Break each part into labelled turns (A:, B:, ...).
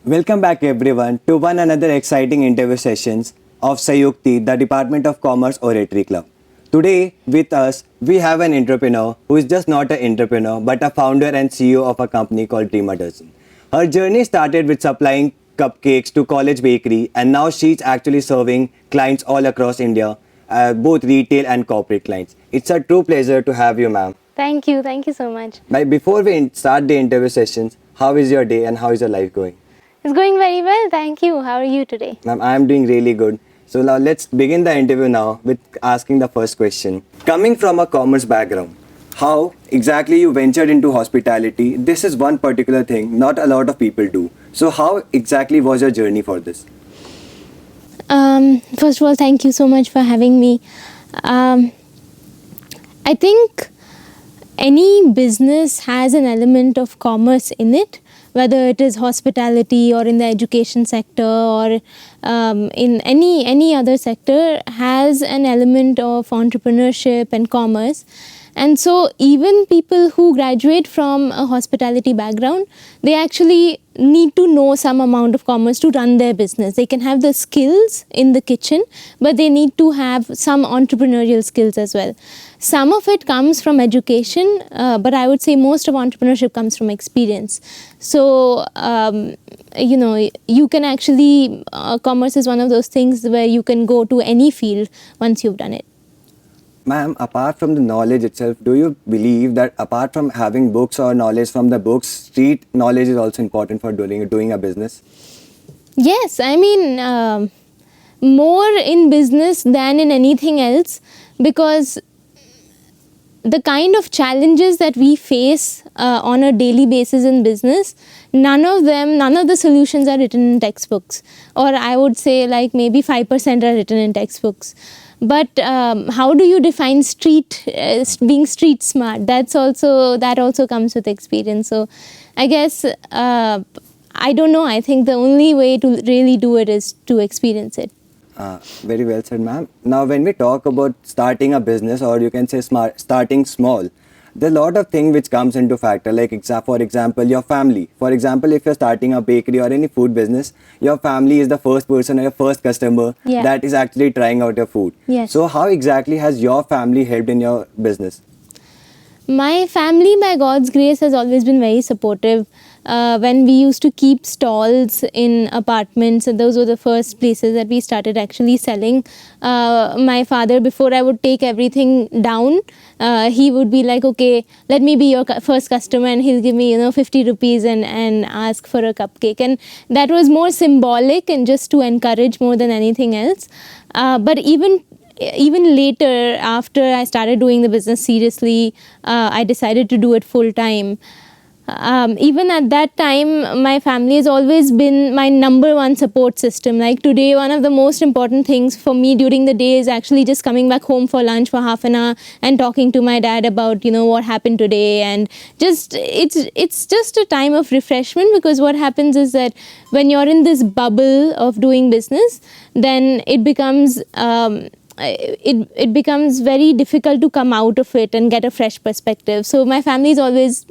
A: Welcome back everyone to one another exciting interview sessions of Sayukti, the Department of Commerce Oratory Club. Today with us we have an entrepreneur who is just not an entrepreneur but a founder and CEO of a company called Meghna Jain. Her journey started with supplying cupcakes to college bakery and now she's actually serving clients all across India, both retail and corporate clients. It's a true pleasure to have you, ma'am.
B: Thank you so much.
A: Before we start the interview sessions, how is your day and how is your life going?
B: It's going very well, thank you. How are you today?
A: Ma'am, I am doing really good. So now let's begin the interview now with asking the first question. Coming from a commerce background, how exactly you ventured into hospitality? This is one particular thing not a lot of people do. So how exactly was your journey for this?
B: First of all, thank you so much for having me. I think any business has an element of commerce in it, whether it is hospitality or in the education sector or in any other sector, has an element of entrepreneurship and commerce. And so even people who graduate from a hospitality background, they actually need to know some amount of commerce to run their business. They can have the skills in the kitchen, but they need to have some entrepreneurial skills as well. Some of it comes from education, but I would say most of entrepreneurship comes from experience. So, you can actually, commerce is one of those things where you can go to any field once you've done it.
A: Ma'am, apart from the knowledge itself, do you believe that apart from having books or knowledge from the books, street knowledge is also important for doing a business?
B: Yes, I mean, more in business than in anything else, because the kind of challenges that we face on a daily basis in business, none of the solutions are written in textbooks, or I would say like maybe 5% are written in textbooks. But how do you define being street smart? That also comes with experience. So I guess, I don't know, I think the only way to really do it is to experience it.
A: Very well said, ma'am. Now, when we talk about starting a business, or you can say starting small, there's a lot of things which comes into factor, like for example, your family. For example, if you're starting a bakery or any food business, your family is the first person or your first customer that is actually trying out your food.
B: Yes.
A: So how exactly has your family helped in your business?
B: My family, by God's grace, has always been very supportive. When we used to keep stalls in apartments, those were the first places that we started actually selling. My father, before I would take everything down, he would be like, okay, let me be your first customer, and he'll give me 50 rupees and ask for a cupcake. And that was more symbolic and just to encourage more than anything else. But even later, after I started doing the business seriously, I decided to do it full time. Even at that time, my family has always been my number one support system. Like today, one of the most important things for me during the day is actually just coming back home for lunch for half an hour and talking to my dad about, what happened today. And it's just a time of refreshment, because what happens is that when you're in this bubble of doing business, then it becomes it becomes very difficult to come out of it and get a fresh perspective. So my family's always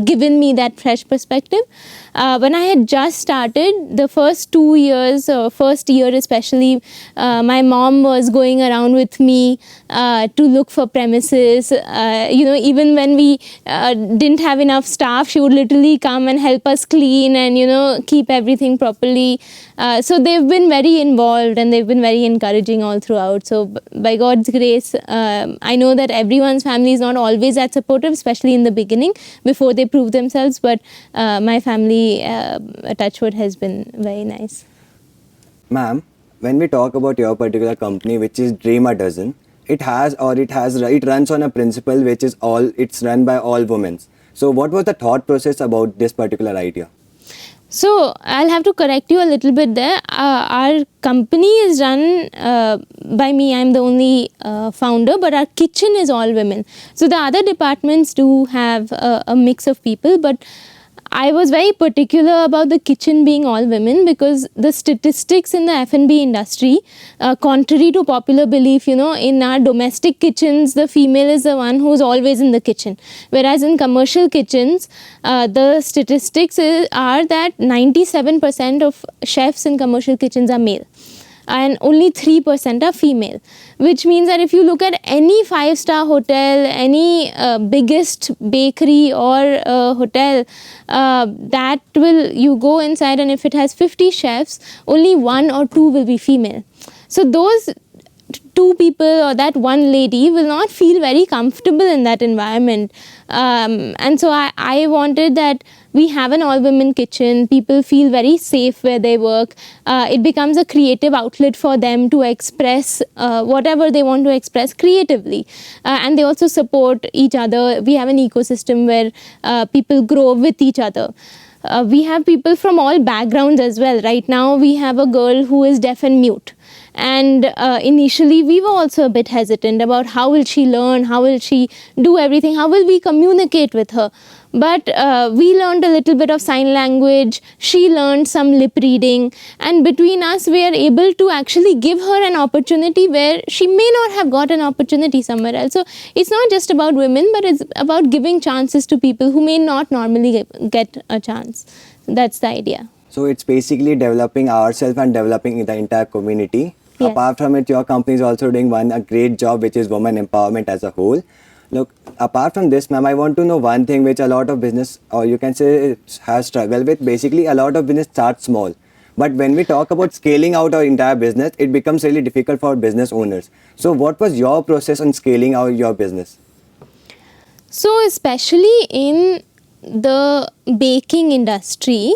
B: given me that fresh perspective. When I had just started, the first 2 years, first year especially, my mom was going around with me to look for premises. Even when we didn't have enough staff, she would literally come and help us clean and, keep everything properly. So they've been very involved and they've been very encouraging all throughout. So by God's grace, I know that everyone's family is not always that supportive, especially in the beginning, before they prove themselves. But my family, touchwood, has been very nice.
A: Ma'am, when we talk about your particular company, which is Dream a Dozen, it runs on a principle which is it's run by all women. So what was the thought process about this particular idea?
B: So I'll have to correct you a little bit there. Our company is run by me. I'm the only founder, but our kitchen is all women. So the other departments do have a mix of people, but I was very particular about the kitchen being all women because the statistics in the F&B industry, contrary to popular belief, in our domestic kitchens, the female is the one who's always in the kitchen. Whereas in commercial kitchens, the statistics are that 97% of chefs in commercial kitchens are male. And only 3% are female, which means that if you look at any 5-star hotel, any biggest bakery or hotel, that will, you go inside and if it has 50 chefs, only 1 or 2 will be female. So those 2 people or that one lady will not feel very comfortable in that environment. And so I wanted that we have an all-women kitchen, people feel very safe where they work. It becomes a creative outlet for them to express whatever they want to express creatively. And they also support each other. We have an ecosystem where people grow with each other. We have people from all backgrounds as well. Right now we have a girl who is deaf and mute. And initially we were also a bit hesitant about how will she learn, how will she do everything, how will we communicate with her. But we learned a little bit of sign language, she learned some lip reading, and between us we are able to actually give her an opportunity where she may not have got an opportunity somewhere else. So it's not just about women, but it's about giving chances to people who may not normally get a chance. That's the idea.
A: So it's basically developing ourselves and developing the entire community.
B: Yes.
A: Apart from it, your company is also doing a great job, which is women empowerment as a whole. Look, apart from this, ma'am, I want to know one thing which a lot of business, or you can say, has struggled with. Basically, a lot of business starts small. But when we talk about scaling out our entire business, it becomes really difficult for business owners. So what was your process on scaling out your business?
B: So especially in the baking industry,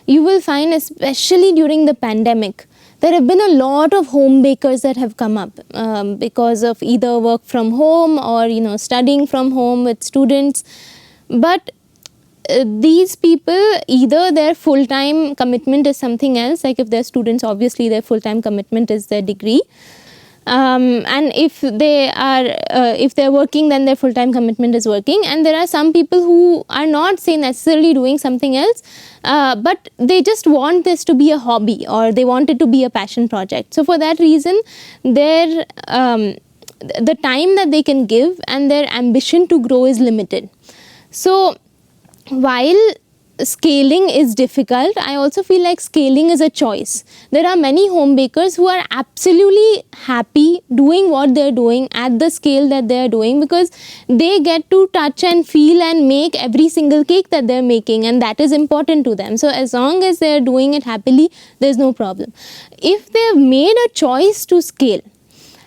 B: you will find, especially during the pandemic, there have been a lot of home bakers that have come up because of either work from home or studying from home with students. But these people, either their full-time commitment is something else, like if they're students, obviously their full-time commitment is their degree. And if they're working, then their full-time commitment is working. And there are some people who are not, say, necessarily doing something else, but they just want this to be a hobby or they want it to be a passion project. So for that reason, the time that they can give and their ambition to grow is limited. So while scaling is difficult, I also feel like scaling is a choice. There are many home bakers who are absolutely happy doing what they're doing at the scale that they're doing because they get to touch and feel and make every single cake that they're making, and that is important to them. So as long as they're doing it happily, there's no problem. If they've made a choice to scale,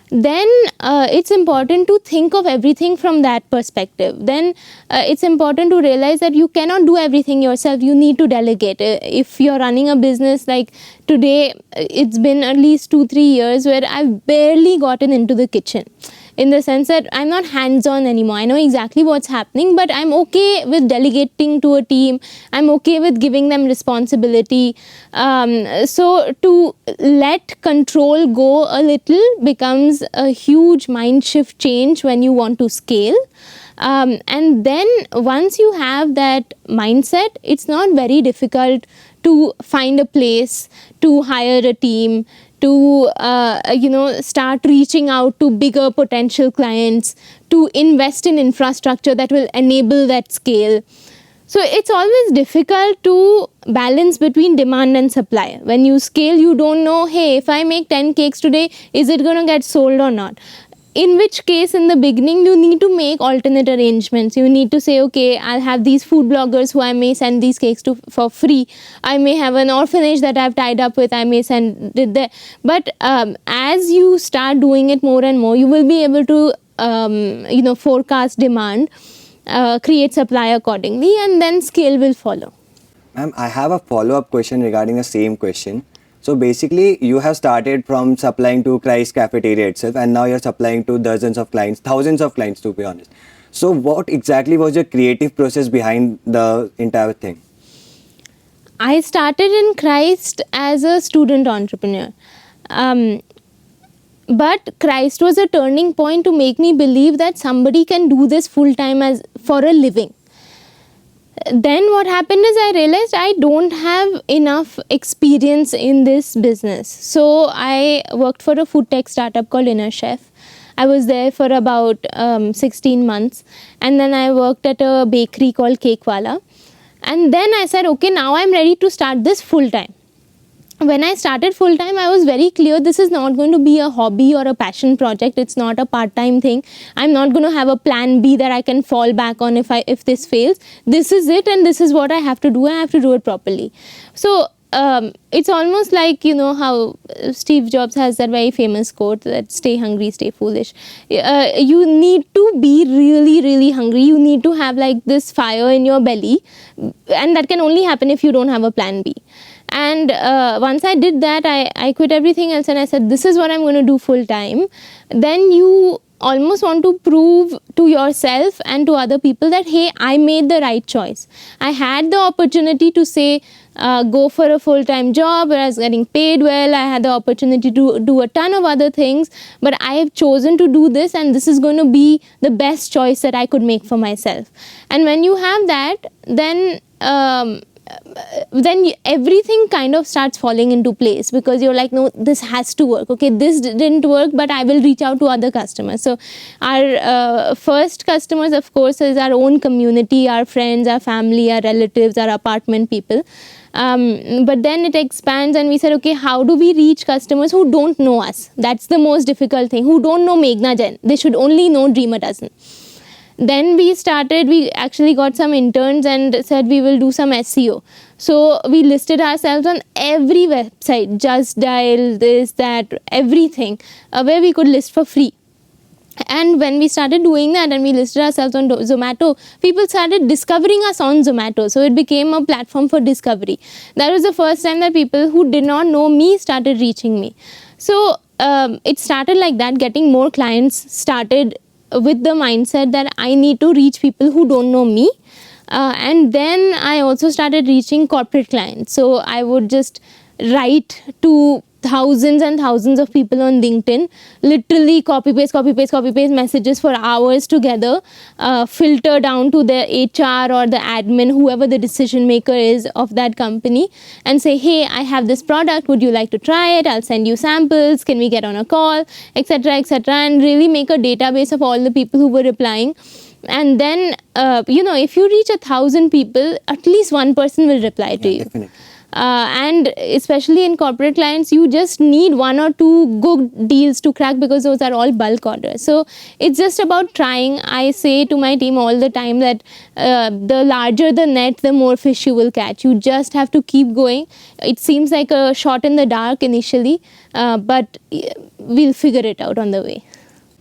B: then it's important to think of everything from that perspective. Then it's important to realize that you cannot do everything yourself. You need to delegate. If you're running a business like today, it's been at least 2-3 years where I've barely gotten into the kitchen, in the sense that I'm not hands-on anymore. I know exactly what's happening, but I'm okay with delegating to a team. I'm okay with giving them responsibility. So to let control go a little becomes a huge mind shift change when you want to scale. And then once you have that mindset, it's not very difficult to find a place, to hire a team, to start reaching out to bigger potential clients, to invest in infrastructure that will enable that scale. So it's always difficult to balance between demand and supply. When you scale, you don't know, hey, if I make 10 cakes today, is it going to get sold or not? In which case, in the beginning, you need to make alternate arrangements. You need to say, okay, I'll have these food bloggers who I may send these cakes to for free. I may have an orphanage that I've tied up with. I may send it there. But as you start doing it more and more, you will be able to, forecast demand, create supply accordingly, and then scale will follow.
A: Ma'am, I have a follow-up question regarding the same question. So basically, you have started from supplying to Christ Cafeteria itself, and now you're supplying to dozens of clients, thousands of clients, to be honest. So what exactly was your creative process behind the entire thing?
B: I started in Christ as a student entrepreneur. But Christ was a turning point to make me believe that somebody can do this full time as for a living. Then what happened is I realized I don't have enough experience in this business. So I worked for a food tech startup called Inner Chef. I was there for about 16 months, and then I worked at a bakery called Cakewala. And then I said, okay, now I'm ready to start this full time. When I started full time, I was very clear this is not going to be a hobby or a passion project. It's not a part time thing. I'm not going to have a plan B that I can fall back on if this fails. This is it, and this is what I have to do. I have to do it properly. So it's almost like, you know, how Steve Jobs has that very famous quote that stay hungry, stay foolish. You need to be really, really hungry. You need to have like this fire in your belly, and that can only happen if you don't have a plan B. And once I did that, I quit everything else and I said, this is what I'm going to do full time. Then you almost want to prove to yourself and to other people that, hey, I made the right choice. I had the opportunity to say, go for a full-time job where I was getting paid well. I had the opportunity to do a ton of other things, but I have chosen to do this, and this is going to be the best choice that I could make for myself. And when you have that, then everything kind of starts falling into place, because you're like, no, this has to work. Okay, this didn't work, but I will reach out to other customers. So our first customers, of course, is our own community, our friends, our family, our relatives, our apartment people. But then it expands, and we said, okay, how do we reach customers who don't know us? That's the most difficult thing. Who don't know Meghna Jain. They should only know Dream a Dozen. Then we actually got some interns and said we will do some SEO. So we listed ourselves on every website, Just Dial, this, that, everything, where we could list for free. And when we started doing that and we listed ourselves on Zomato, people started discovering us on Zomato. So it became a platform for discovery. That was the first time that people who did not know me started reaching me. So it started like that. Getting more clients started with the mindset that I need to reach people who don't know me. And then I also started reaching corporate clients. So I would just write to thousands and thousands of people on LinkedIn, literally copy paste messages for hours together, filter down to the HR or the admin, whoever the decision maker is of that company, and say, hey, I have this product, would you like to try it? I'll send you samples, can we get on a call, etc., etc., and really make a database of all the people who were replying. And then, if you reach 1,000 people, at least one person will reply to you.
A: Definitely.
B: And especially in corporate clients, you just need one or two good deals to crack, because those are all bulk orders. So it's just about trying. I say to my team all the time that the larger the net, the more fish you will catch. You just have to keep going. It seems like a shot in the dark initially, but we'll figure it out on the way.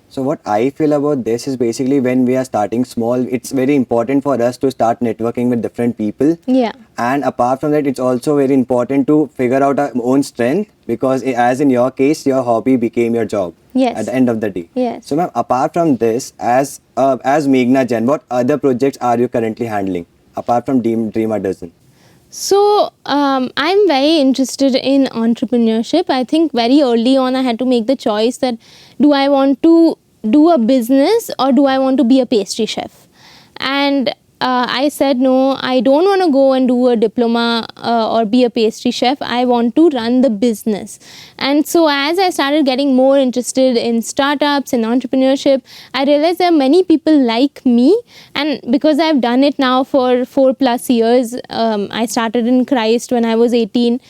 A: So what I feel about this is basically when we are starting small, it's very important for us to start networking with different people.
B: Yeah.
A: And apart from that, it's also very important to figure out our own strength, because as in your case, your hobby became your job.
B: Yes.
A: At the end of the day.
B: Yes.
A: So ma'am, apart from this, as Meghna Jain, what other projects are you currently handling apart from Dream a Dozen?
B: So I'm very interested in entrepreneurship. I think very early on I had to make the choice that, do I want to do a business or do I want to be a pastry chef? And I said, no, I don't want to go and do a diploma or be a pastry chef. I want to run the business. And so as I started getting more interested in startups and entrepreneurship, I realized there are many people like me. And because I've done it now for 4+ years, I started in Christ when I was 18.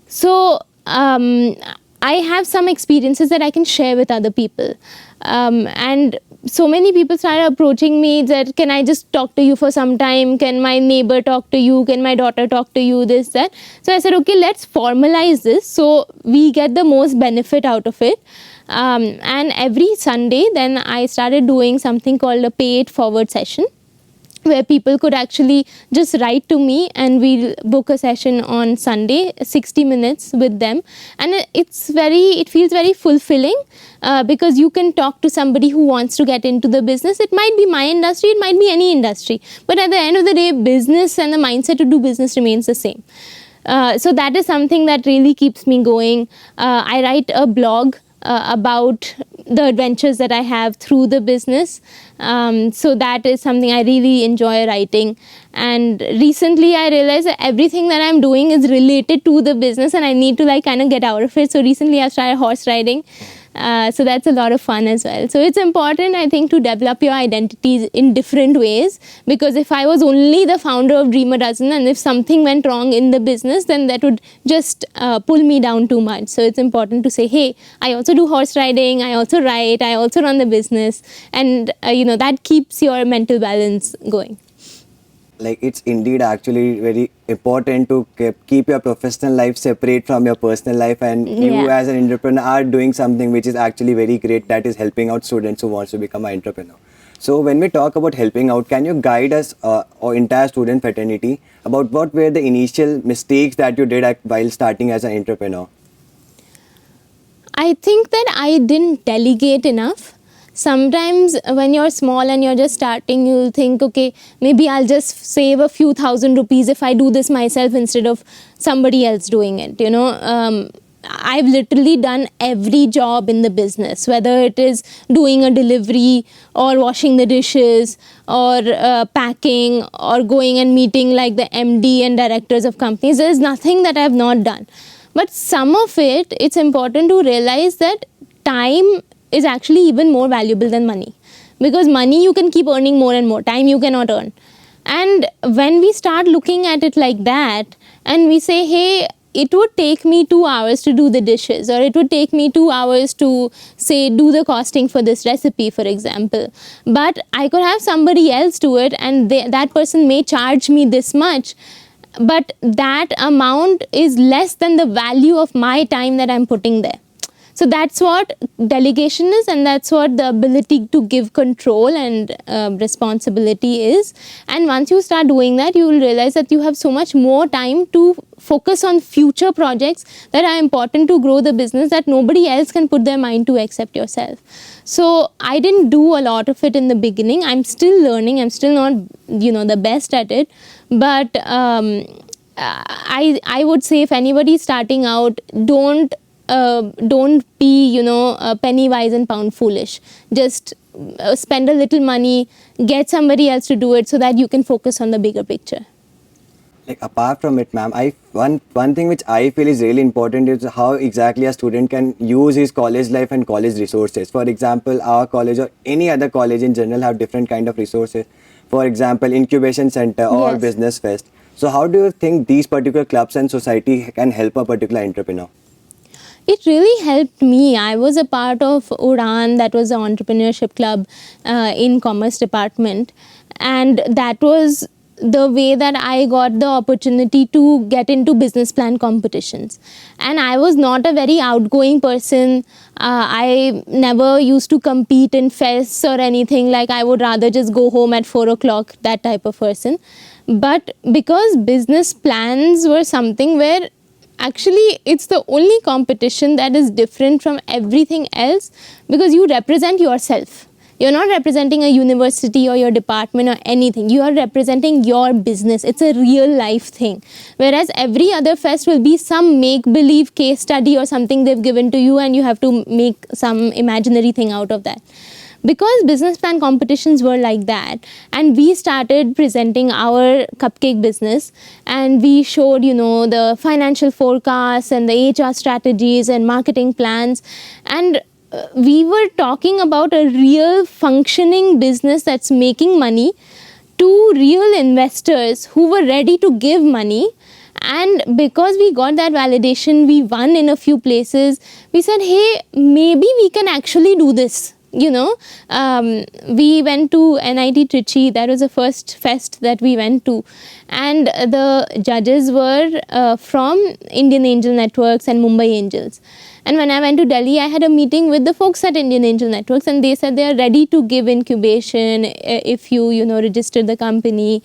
B: So I have some experiences that I can share with other people. And so many people started approaching me that, can I just talk to you for some time? Can my neighbor talk to you? Can my daughter talk to you? This, that. So I said, okay, let's formalize this so we get the most benefit out of it. And every Sunday, then I started doing something called a pay it forward session, where people could actually just write to me and we'll book a session on Sunday, 60 minutes with them. And it feels very fulfilling because you can talk to somebody who wants to get into the business. It might be my industry, it might be any industry. But at the end of the day, business and the mindset to do business remains the same. So that is something that really keeps me going. I write a blog about the adventures that I have through the business. So that is something I really enjoy writing. And recently I realized that everything that I'm doing is related to the business and I need to like kind of get out of it. So recently I've started horse riding. So that's a lot of fun as well. So it's important, I think, to develop your identities in different ways, because if I was only the founder of Dream a Dozen and if something went wrong in the business, then that would just pull me down too much. So it's important to say, hey, I also do horse riding, I also write, I also run the business, and that keeps your mental balance going.
A: Like, it's indeed actually very important to keep your professional life separate from your personal life, and you
B: Yeah.
A: as an entrepreneur are doing something which is actually very great, that is helping out students who wants to become an entrepreneur. So when we talk about helping out, can you guide us or entire student fraternity about what were the initial mistakes that you did while starting as an entrepreneur?
B: I think that I didn't delegate enough. Sometimes when you're small and you're just starting, you'll think, okay, maybe I'll just save a few thousand rupees if I do this myself instead of somebody else doing it. I've literally done every job in the business, whether it is doing a delivery or washing the dishes or packing or going and meeting like the MD and directors of companies. There's nothing that I've not done. But some of it, it's important to realize that time is actually even more valuable than money, because money you can keep earning more and more, time you cannot earn. And when we start looking at it like that and we say, hey, it would take me 2 hours to do the dishes, or it would take me 2 hours to say do the costing for this recipe, for example, but I could have somebody else do it and that person may charge me this much, but that amount is less than the value of my time that I'm putting there. So that's what delegation is, and that's what the ability to give control and responsibility is. And once you start doing that, you will realize that you have so much more time to focus on future projects that are important to grow the business, that nobody else can put their mind to except yourself. So I didn't do a lot of it in the beginning. I'm still learning. I'm still not, the best at it. But I would say, if anybody's starting out, don't be penny wise and pound foolish. Just spend a little money, get somebody else to do it so that you can focus on the bigger picture.
A: Like, apart from it, ma'am, one thing which I feel is really important is how exactly a student can use his college life and college resources. For example, our college or any other college in general have different kind of resources. For example, incubation center or
B: Yes.
A: business fest. So how do you think these particular clubs and society can help a particular entrepreneur?
B: It really helped me. I was a part of Udan, that was the entrepreneurship club in Commerce Department, and that was the way that I got the opportunity to get into business plan competitions. And I was not a very outgoing person. I never used to compete in fests or anything. Like, I would rather just go home at 4 o'clock, that type of person. But because business plans were something where actually it's the only competition that is different from everything else, because you represent yourself. You're not representing a university or your department or anything. You are representing your business. It's a real life thing. Whereas every other fest will be some make-believe case study or something they've given to you and you have to make some imaginary thing out of that. Because business plan competitions were like that, and we started presenting our cupcake business, and we showed, the financial forecasts and the HR strategies and marketing plans, and we were talking about a real functioning business that's making money to real investors who were ready to give money. And because we got that validation, we won in a few places. We said, hey, maybe we can actually do this. We went to NIT Trichy. That was the first fest that we went to, and the judges were from Indian Angel Networks and Mumbai Angels. And when I went to Delhi, I had a meeting with the folks at Indian Angel Networks, and they said they are ready to give incubation if you register the company.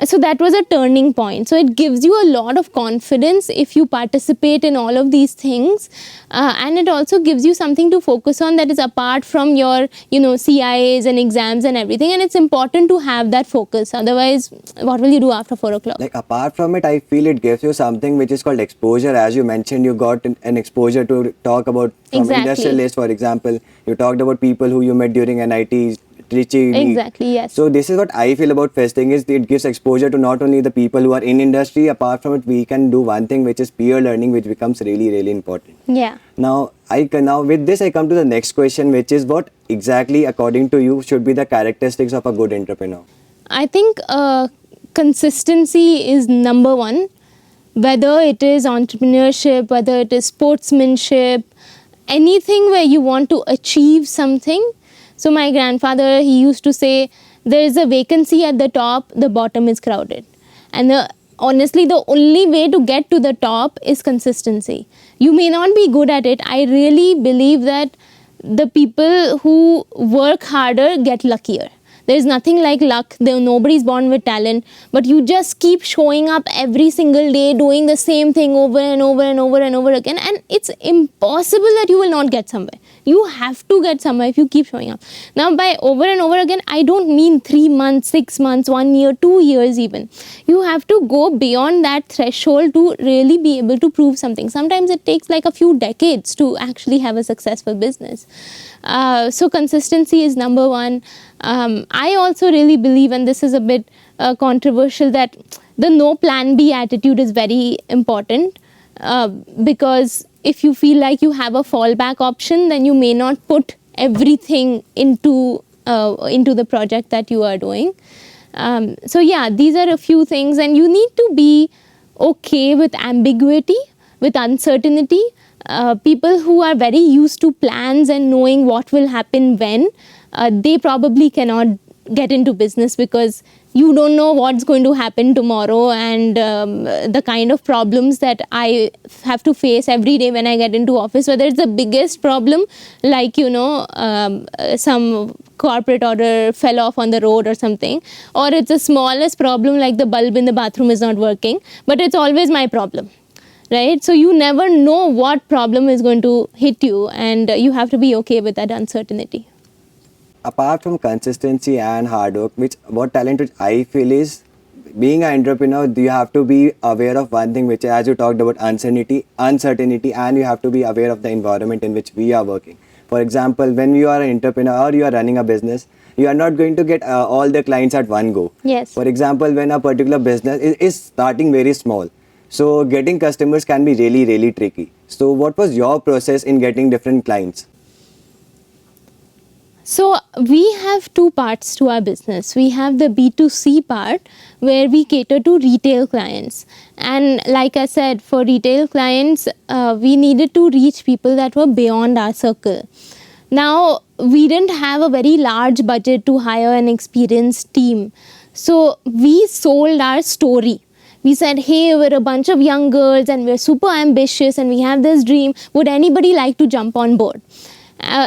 B: So that was a turning point. So it gives you a lot of confidence if you participate in all of these things, and it also gives you something to focus on that is apart from your CIAs and exams and everything. And it's important to have that focus. Otherwise, what will you do after 4 o'clock?
A: Like, apart from it, I feel it gives you something which is called exposure. As you mentioned, you got an exposure to talk about from
B: Exactly.
A: industrialists, for example. You talked about people who you met during NIT literacy need.
B: Exactly, yes.
A: So this is what I feel about festing is it gives exposure to not only the people who are in industry. Apart from it, we can do one thing, which is peer learning, which becomes really, really important.
B: Yeah.
A: Now with this I come to the next question, which is what exactly according to you should be the characteristics of a good entrepreneur?
B: I think consistency is number one. Whether it is entrepreneurship, whether it is sportsmanship, anything where you want to achieve something. So my grandfather, he used to say, there is a vacancy at the top, the bottom is crowded. And honestly, the only way to get to the top is consistency. You may not be good at it. I really believe that the people who work harder get luckier. There's nothing like luck. Nobody's born with talent. But you just keep showing up every single day, doing the same thing over and over and over and over again. And it's impossible that you will not get somewhere. You have to get somewhere if you keep showing up. Now, by over and over again, I don't mean 3 months, 6 months, 1 year, 2 years even. You have to go beyond that threshold to really be able to prove something. Sometimes it takes like a few decades to actually have a successful business. So consistency is number one. I also really believe, and this is a bit controversial, that the no plan B attitude is very important, because if you feel like you have a fallback option, then you may not put everything into the project that you are doing. So yeah, these are a few things, and you need to be okay with ambiguity, with uncertainty. People who are very used to plans and knowing what will happen when, they probably cannot get into business, because you don't know what's going to happen tomorrow, and the kind of problems that I have to face every day when I get into office, whether it's the biggest problem like some corporate order fell off on the road or something, or it's the smallest problem like the bulb in the bathroom is not working, but it's always my problem. Right? So you never know what problem is going to hit you, and you have to be okay with that uncertainty.
A: Apart from consistency and hard work, what talent which I feel is being an entrepreneur, you have to be aware of one thing, which, as you talked about, uncertainty, and you have to be aware of the environment in which we are working. For example, when you are an entrepreneur or you are running a business, you are not going to get all the clients at one go.
B: Yes.
A: For example, when a particular business is starting very small, so getting customers can be really, really tricky. So what was your process in getting different clients?
B: So we have two parts to our business. We have the B2C part, where we cater to retail clients. And like I said, for retail clients, we needed to reach people that were beyond our circle. Now, we didn't have a very large budget to hire an experienced team. So we sold our story. We said, hey, we're a bunch of young girls and we're super ambitious and we have this dream. Would anybody like to jump on board?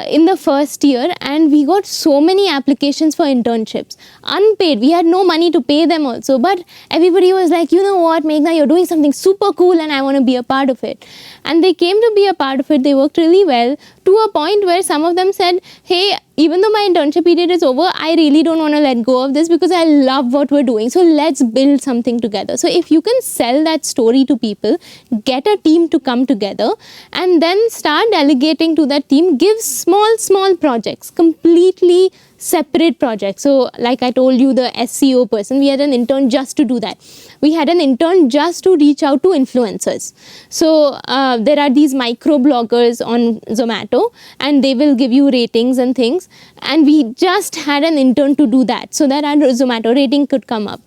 B: In the first year, and we got so many applications for internships, unpaid. We had no money to pay them also, but everybody was like, you know what, Meghna, you're doing something super cool and I want to be a part of it. And they came to be a part of it. They worked really well, to a point where some of them said, hey, even though my internship period is over, I really don't want to let go of this because I love what we're doing. So let's build something together. So if you can sell that story to people, get a team to come together, and then start delegating to that team, give small projects, completely separate projects. So like I told you, the SEO person, we had an intern just to do that. We had an intern just to reach out to influencers. So there are these micro bloggers on Zomato, and they will give you ratings and things. And we just had an intern to do that, so that our Zomato rating could come up.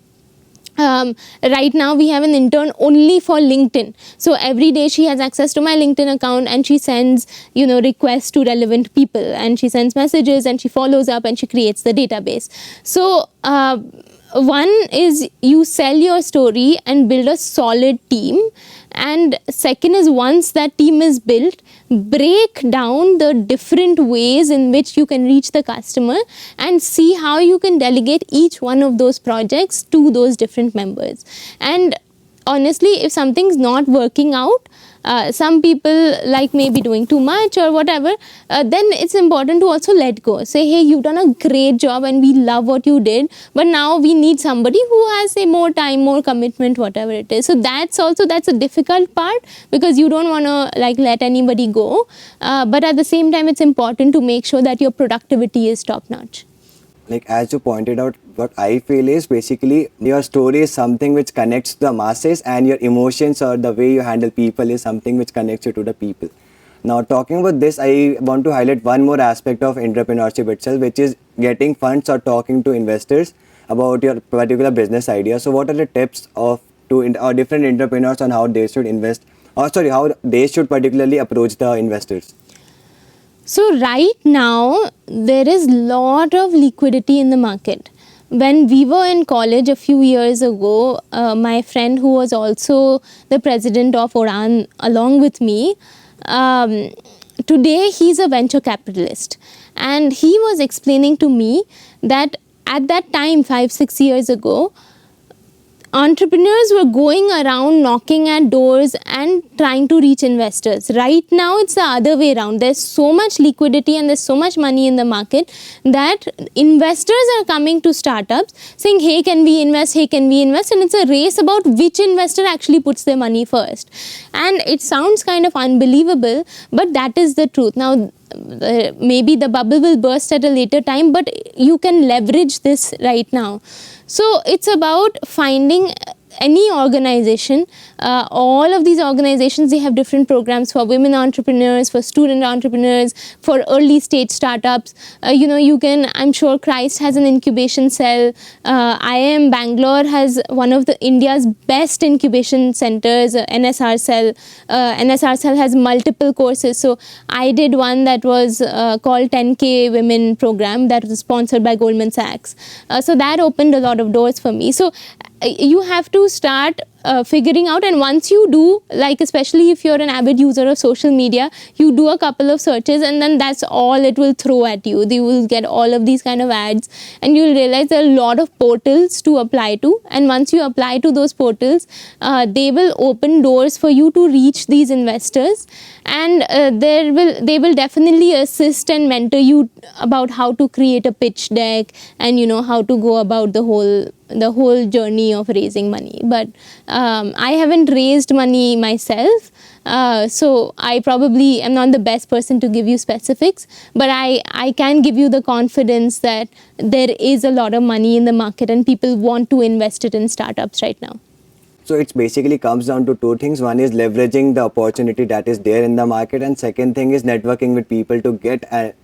B: Right now we have an intern only for LinkedIn. So every day she has access to my LinkedIn account, and she sends, requests to relevant people, and she sends messages, and she follows up, and she creates the database. So one is you sell your story and build a solid team. And second is, once that team is built, break down the different ways in which you can reach the customer and see how you can delegate each one of those projects to those different members. And honestly, if something's not working out, some people like maybe doing too much or whatever, then it's important to also let go. Say, hey, you've done a great job and we love what you did, but now we need somebody who has, say, more time, more commitment, whatever it is. So that's a difficult part, because you don't want to let anybody go. But at the same time, it's important to make sure that your productivity is top notch.
A: like as you pointed out, what I feel is basically your story is something which connects the masses, and your emotions or the way you handle people is something which connects you to the people. Now, talking about this, I want to highlight one more aspect of entrepreneurship itself, which is getting funds or talking to investors about your particular business idea. So, what are the tips of or different entrepreneurs on how they should invest, or sorry, how they should particularly approach the investors?
B: So right now, there is lot of liquidity in the market. When we were in college a few years ago, my friend who was also the president of Oran along with me, today he's a venture capitalist. And he was explaining to me that at that time, 5-6 years ago, entrepreneurs were going around knocking at doors and trying to reach investors. Right now, it's the other way around. There's so much liquidity and there's so much money in the market that investors are coming to startups saying, hey, can we invest? Hey, can we invest? And it's a race about which investor actually puts their money first. And it sounds kind of unbelievable, but that is the truth. Now, maybe the bubble will burst at a later time, but you can leverage this right now. So it's about finding any organization. All of these organizations, they have different programs for women entrepreneurs, for student entrepreneurs, for early stage startups. You can, I'm sure Christ has an incubation cell. IIM Bangalore has one of the India's best incubation centers, NSR cell. NSR cell has multiple courses. So I did one that was called 10K Women Program that was sponsored by Goldman Sachs. So that opened a lot of doors for me. So you have to start figuring out, and once you do, like especially if you're an avid user of social media, you do a couple of searches and then that's all it will throw at you. You will get all of these kind of ads and you'll realize there are a lot of portals to apply to, and once you apply to those portals, they will open doors for you to reach these investors, and they will definitely assist and mentor you about how to create a pitch deck and how to go about the whole journey of raising money. But I haven't raised money myself, so I probably am not the best person to give you specifics, but I can give you the confidence that there is a lot of money in the market and people want to invest it in startups right now.
A: So it basically comes down to two things. One is leveraging the opportunity that is there in the market, and second thing is networking with people to get and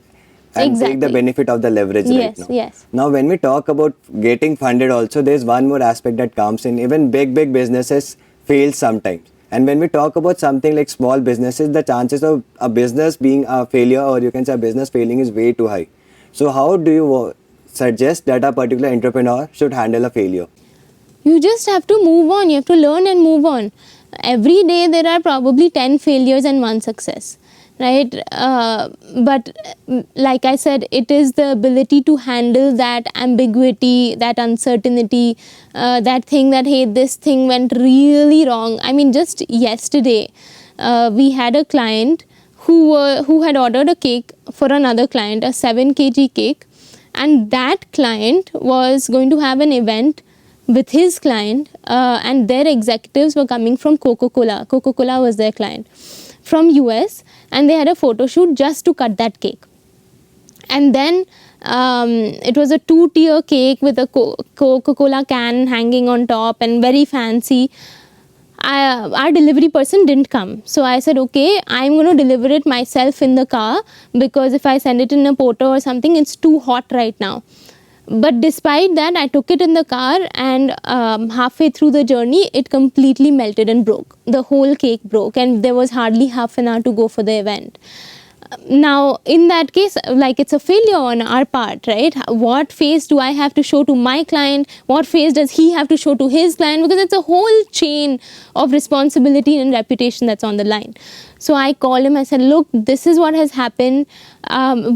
B: Exactly.
A: take the benefit of the leverage right now.
B: Yes.
A: Now, when we talk about getting funded also, there's one more aspect that comes in. Even big businesses fail sometimes. And when we talk about something like small businesses, the chances of a business being a failure, or you can say a business failing, is way too high. So how do you suggest that a particular entrepreneur should handle a failure?
B: You just have to move on. You have to learn and move on. Every day there are probably 10 failures and 1 success. Right, but like I said, it is the ability to handle that ambiguity, that uncertainty, that thing that, hey, this thing went really wrong. I mean, just yesterday, we had a client who had ordered a cake for another client, a 7 kg cake, and that client was going to have an event with his client, and their executives were coming from Coca-Cola. Coca-Cola was their client from US, and they had a photo shoot just to cut that cake. And then it was a 2-tier cake with a Coca-Cola can hanging on top and very fancy. Our delivery person didn't come. So I said, okay, I'm going to deliver it myself in the car, because if I send it in a porter or something, it's too hot right now. But despite that, I took it in the car, and halfway through the journey, it completely melted and broke. The whole cake broke, and there was hardly half an hour to go for the event. Now, in that case, like, it's a failure on our part, right? What face do I have to show to my client? What face does he have to show to his client? Because it's a whole chain of responsibility and reputation that's on the line. So I called him, I said, look, this is what has happened.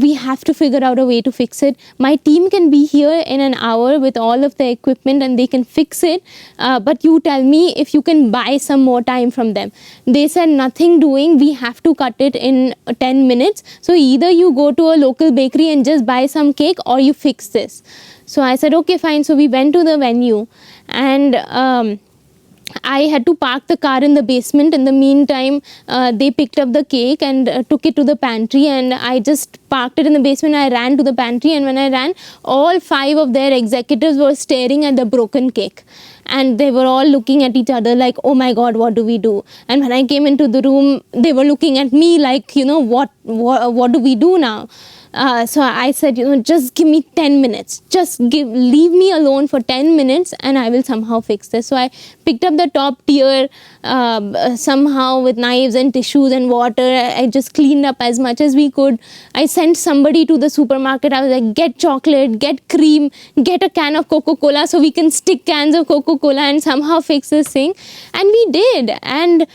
B: We have to figure out a way to fix it. My team can be here in an hour with all of the equipment and they can fix it. But you tell me if you can buy some more time from them. They said, nothing doing. We have to cut it in 10 minutes. So either you go to a local bakery and just buy some cake, or you fix this. So I said, okay, fine. So we went to the venue, and I had to park the car in the basement. In the meantime, they picked up the cake and took it to the pantry, and I just parked it in the basement. I ran to the pantry, and when I ran, all 5 of their executives were staring at the broken cake. And they were all looking at each other like, oh my God, what do we do? And when I came into the room, they were looking at me like, what do we do now? So I said, just give me 10 minutes. Leave me alone for 10 minutes and I will somehow fix this. So I picked up the top tier somehow with knives and tissues and water. I just cleaned up as much as we could. I sent somebody to the supermarket. I was like, get chocolate, get cream, get a can of Coca-Cola so we can stick cans of Coca-Cola and somehow fix this thing. And we did. And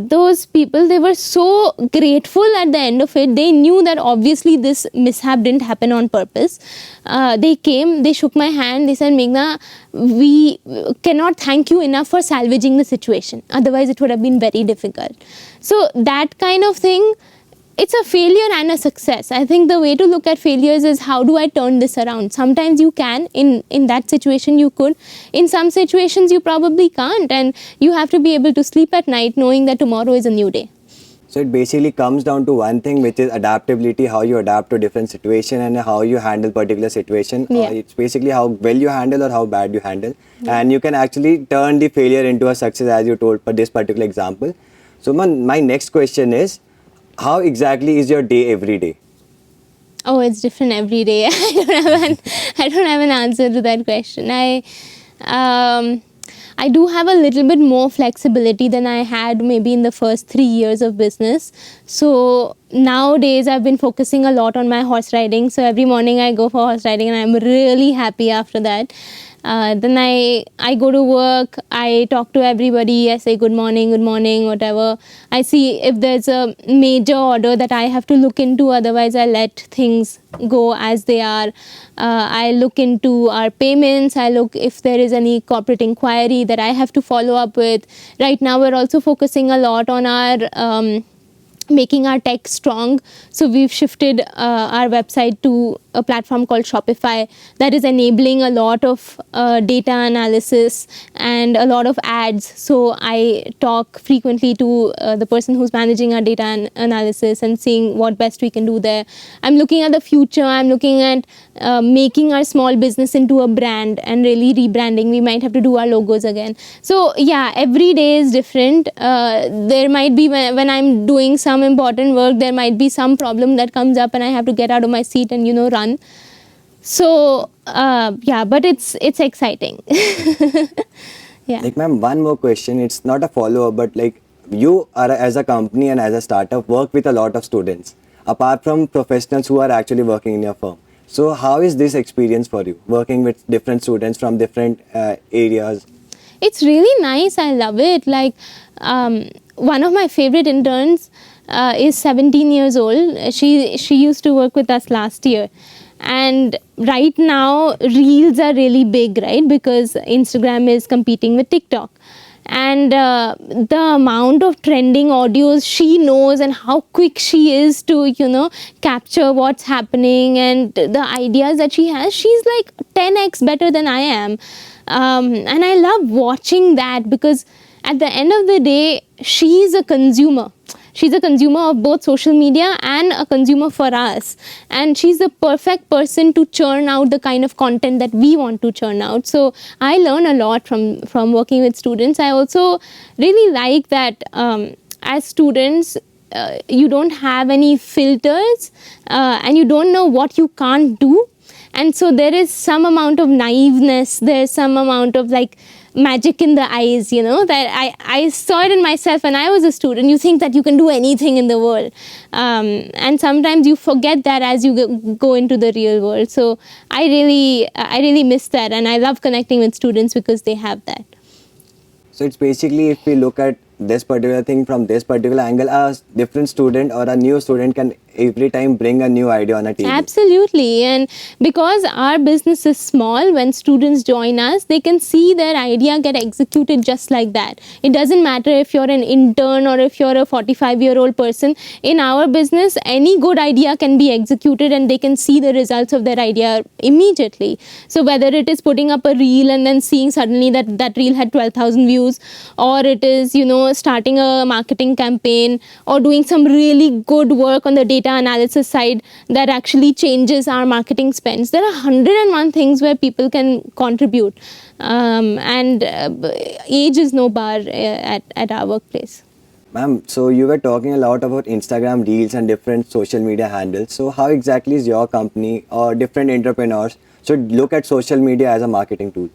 B: those people, they were so grateful at the end of it. They knew that obviously this mishap didn't happen on purpose. They came, they shook my hand, they said, Meghna, we cannot thank you enough for salvaging the situation. Otherwise, it would have been very difficult. So that kind of thing, it's a failure and a success. I think the way to look at failures is, how do I turn this around? Sometimes you can. In that situation, you could. In some situations, you probably can't. And you have to be able to sleep at night knowing that tomorrow is a new day.
A: So it basically comes down to one thing, which is adaptability, how you adapt to different situation and how you handle particular situation.
B: Yeah.
A: It's basically how well you handle or how bad you handle. Yeah. And you can actually turn the failure into a success, as you told for this particular example. So my next question is, how exactly is your day every day?
B: Oh, it's different every day. I don't have an answer to that question. I do have a little bit more flexibility than I had maybe in the first 3 years of business. So nowadays I've been focusing a lot on my horse riding. So every morning I go for horse riding and I'm really happy after that. Then I go to work, I talk to everybody, I say good morning, whatever. I see if there's a major order that I have to look into, otherwise I let things go as they are. I look into our payments, I look if there is any corporate inquiry that I have to follow up with. Right now we're also focusing a lot on our making our tech strong. So we've shifted our website to a platform called Shopify that is enabling a lot of data analysis and a lot of ads. So I talk frequently to the person who's managing our data analysis and seeing what best we can do there. I'm looking at the future. I'm looking at making our small business into a brand and really rebranding. We might have to do our logos again. So yeah, every day is different. There might be when I'm doing some important work, there might be some problem that comes up and I have to get out of my seat and run. So yeah, but it's exciting. Yeah.
A: Like, ma'am, one more question. It's not a follow-up, but like, you are as a company and as a startup work with a lot of students, apart from professionals who are actually working in your firm. So how is this experience for you, working with different students from different areas?
B: It's really nice. I love it. Like, one of my favorite interns is 17 years old. She used to work with us last year. And right now, Reels are really big, right? Because Instagram is competing with TikTok. And the amount of trending audios she knows and how quick she is to, capture what's happening and the ideas that she has, she's like 10x better than I am. And I love watching that because at the end of the day, she's a consumer. She's a consumer of both social media and a consumer for us. And she's the perfect person to churn out the kind of content that we want to churn out. So I learn a lot from working with students. I also really like that as students, you don't have any filters and you don't know what you can't do. And so there is some amount of naiveness, there's some amount of like magic in the eyes, that I saw it in myself when I was a student. You think that you can do anything in the world. And sometimes you forget that as you go into the real world. So I really miss that. And I love connecting with students because they have that.
A: So it's basically, if we look at this particular thing from this particular angle, a different student or a new student can every time bring a new idea on a table.
B: Absolutely. And because our business is small, when students join us, they can see their idea get executed just like that. It doesn't matter if you're an intern or if you're a 45-year-old person. In our business, any good idea can be executed and they can see the results of their idea immediately. So whether it is putting up a reel and then seeing suddenly that reel had 12,000 views, or it is, starting a marketing campaign, or doing some really good work on the data analysis side that actually changes our marketing spends. There are 101 things where people can contribute, and age is no bar at our workplace.
A: Ma'am, so you were talking a lot about Instagram Reels and different social media handles. So how exactly is your company or different entrepreneurs should look at social media as a marketing tool?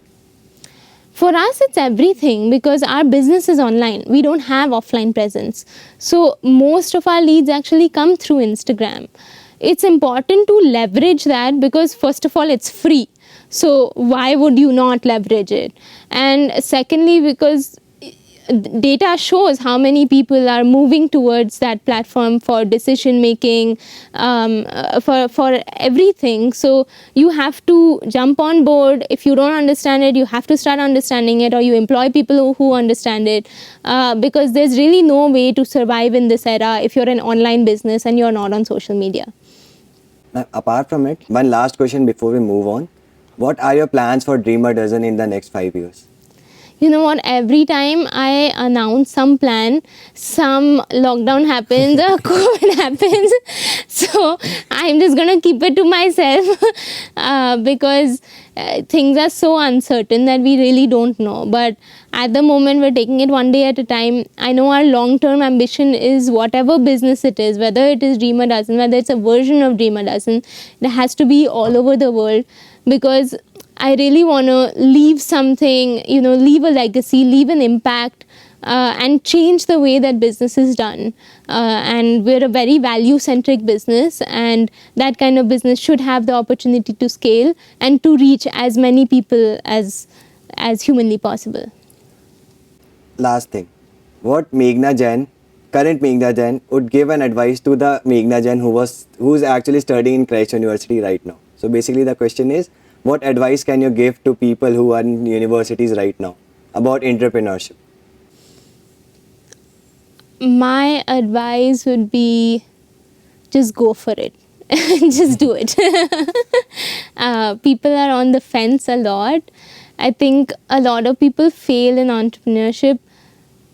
B: For us, it's everything because our business is online. We don't have offline presence. So most of our leads actually come through Instagram. It's important to leverage that because first of all, it's free. So why would you not leverage it? And secondly, because data shows how many people are moving towards that platform for decision making, for everything. So you have to jump on board. If you don't understand it, you have to start understanding it, or you employ people who understand it, because there's really no way to survive in this era if you're an online business and you're not on social media.
A: Now, apart from it, one last question before we move on. What are your plans for Dreamer Dozen in the next 5 years?
B: You know what, every time I announce some plan, some lockdown happens or COVID happens. So I'm just going to keep it to myself because things are so uncertain that we really don't know. But at the moment, we're taking it one day at a time. I know our long-term ambition is whatever business it is, whether it is Dreamer Dozen, whether it's a version of Dreamer Dozen, it has to be all over the world, because I really want to leave something, leave a legacy, leave an impact, and change the way that business is done. And we're a very value-centric business, and that kind of business should have the opportunity to scale and to reach as many people as humanly possible.
A: Last thing, what Meghna Jain, current Meghna Jain, would give an advice to the Meghna Jain who's actually studying in Christ University right now? So basically the question is, what advice can you give to people who are in universities right now about entrepreneurship?
B: My advice would be just go for it. Just do it. People are on the fence a lot. I think a lot of people fail in entrepreneurship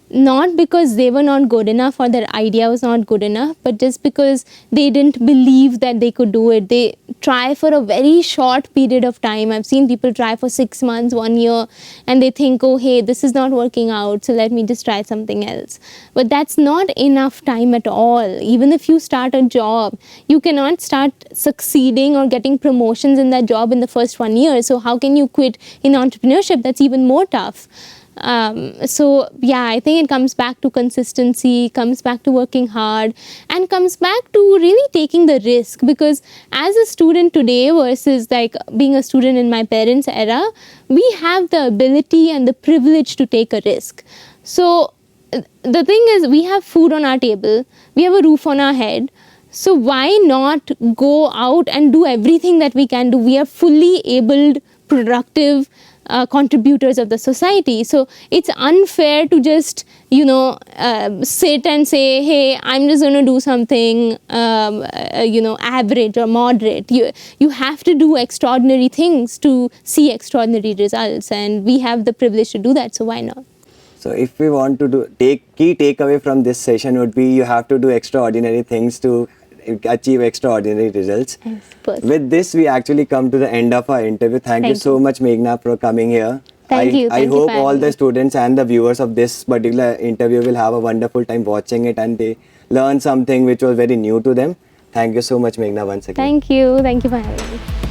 B: not because they were not good enough or their idea was not good enough, but just because they didn't believe that they could do it. They try for a very short period of time. I've seen people try for 6 months, 1 year, and they think, oh, hey, this is not working out, so let me just try something else. But that's not enough time at all. Even if you start a job, you cannot start succeeding or getting promotions in that job in the first 1 year. So how can you quit in entrepreneurship? That's even more tough. So yeah, I think it comes back to consistency, comes back to working hard, and comes back to really taking the risk. Because as a student today versus like being a student in my parents' era, we have the ability and the privilege to take a risk. So the thing is, we have food on our table, we have a roof on our head. So why not go out and do everything that we can do? We are fully abled, productive contributors of the society. So it's unfair to just, sit and say, hey, I'm just going to do something, average or moderate. You have to do extraordinary things to see extraordinary results. And we have the privilege to do that. So why not?
A: So if we want to key takeaway from this session would be you have to do extraordinary things to achieve extraordinary results. With this, we actually come to the end of our interview. Thank you so much, Meghna, for coming here.
B: Thank you.
A: I hope all the students and the viewers of this particular interview will have a wonderful time watching it and they learn something which was very new to them. Thank you so much, Meghna, once again.
B: Thank you. Thank you for having me.